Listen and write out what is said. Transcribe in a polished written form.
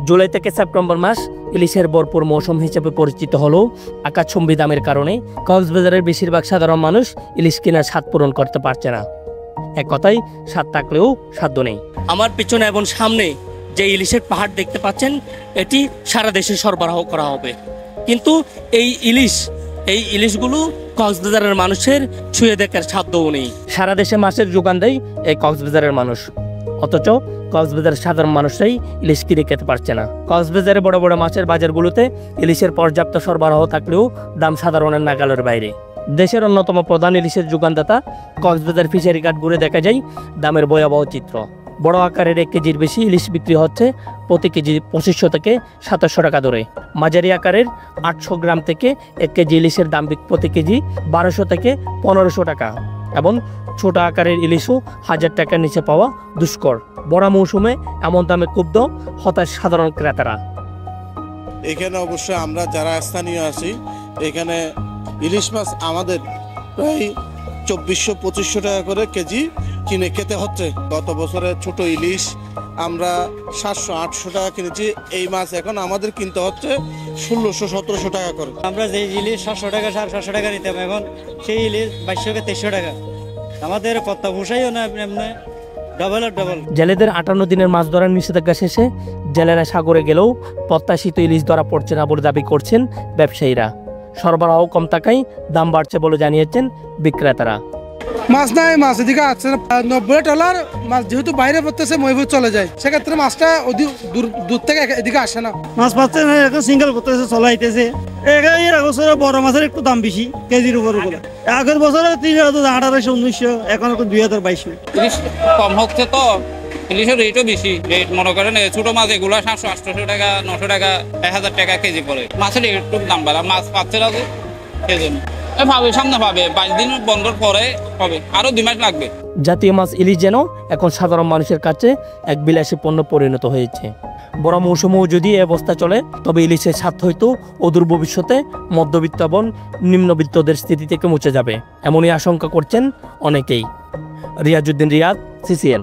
জুলাই থেকে সেপ্টেম্বর মাস ইলিশের ভরপুর মৌসুম হিসেবে পরিচিত হলেও আকাশচুম্বী দামের কারণে কক্সবাজারের বেশিরভাগ সাধারণ মানুষ ইলিশ কেনার স্বাদ পূরণ করতে পারছে না। এক কথায় স্বাদ থাকলেও সাধ্য নেই। আমার পিছনে এবং সামনে যে ইলিশের পাহাড় দেখতে পাচ্ছেন, এটি সারা দেশে সরবরাহ করা হবে, কিন্তু এই ইলিশগুলো কক্সবাজারের মানুষের ছুঁয়ে দেখার সাধ্যও নেই। সারা দেশে মাছের যোগান দেয় এই কক্সবাজারের মানুষ, অথচ কক্সবাজারের সাধারণ মানুষরাই ইলিশ কিনে খেতে পারছে না। কক্সবাজারে বড় বড় মাছের বাজারগুলোতে ইলিশের পর্যাপ্ত সরবরাহ থাকলেও দাম সাধারণের নাগালের বাইরে। দেশের অন্যতম প্রধান ইলিশের যোগানদাতা কক্সবাজার ফিশারি ঘাট ঘুরে দেখা যায় দামের ভয়াবহ চিত্র। বড় আকারের 1 কেজির বেশি ইলিশ বিক্রি হচ্ছে প্রতি কেজি 2500 থেকে 2700 টাকা দরে। মাঝারি আকারের 800 গ্রাম থেকে 1 কেজি ইলিশের দাম প্রতি কেজি 1200 থেকে 1500 টাকা, এবং ছোট আকারের ইলিশও 1000 টাকার নিচে পাওয়া দুষ্কর। বড় মৌসুমে এমন দামে ক্ষুব্ধ হতাশ সাধারণ ক্রেতারা। এখানে অবশ্যই আমরা যারা স্থানীয় আছি, এখানে ইলিশ মাছ আমাদের প্রায় 2400-2500 টাকা করে কেজি কিনে খেতে হচ্ছে। গত বছরে ছোট ইলিশ আমরা 700-800 টাকা কিনেছি, এই মাছ এখন আমাদের কিনতে হচ্ছে 1600-1700 টাকা করে। আমরা যে ইলিশ 700 টাকা 750 টাকা নিতাম, এখন সেই ইলিশ 2200-2300 টাকা। আমাদের কত পোষাইও না, এমনি ডাবল। জেলেদের 58 দিনের মাছ ধরার নিষেধাজ্ঞা শেষে জেলেরা সাগরে গেলেও প্রত্যাশিত ইলিশ ধরা পড়ছে না বলে দাবি করছেন ব্যবসায়ীরা। সরবরাহ কম থাকায় দাম বাড়ছে বলে জানিয়েছেন বিক্রেতারা। মাছ নাই, মাছ এদিকে আসছে না। 90 ডলার মাছ যেহেতু বাইরে পড়তেছে, মহিপুর চলে যায়, সেক্ষেত্রে মাছটা দূর থেকে এদিকে আসে না। মাছ পাচ্ছে না, এখন সিঙ্গেল করতেছে, চলাইতেছে। এর বছরে বড় মাছের একটু দাম বেশি কেজির উপর। আগের বছরে 1800-1900, এখন 2022। ইলিশ কম হচ্ছে তো ইলিশের রেটও বেশি। রেট মনে করেন ছোট মাছ এগুলো 700-800 টাকা, 900 টাকা, 1000 টাকা কেজি পড়ে। মাছের একটু দাম বাড়া, মাছ পাচ্ছে না যে, সেই জন্য ভাবে সামনে পাবে 22 দিন বন্ধর পরে হবে, আরো 2 মাস লাগবে। জাতীয় মাছ ইলিশ যেন এখন সাধারণ মানুষের কাছে এক বিলাসী পণ্য পরিণত হয়েছে। বড় মৌসুমেও যদি এই অবস্থা চলে, তবে ইলিশের স্বাদ হয়তো অদূর ভবিষ্যতে মধ্যবিত্ত এবং নিম্নবিত্তদের স্থিতি থেকে মুছে যাবে, এমনই আশঙ্কা করছেন অনেকেই। রিয়াজউদ্দিন রিয়াদ, CCN।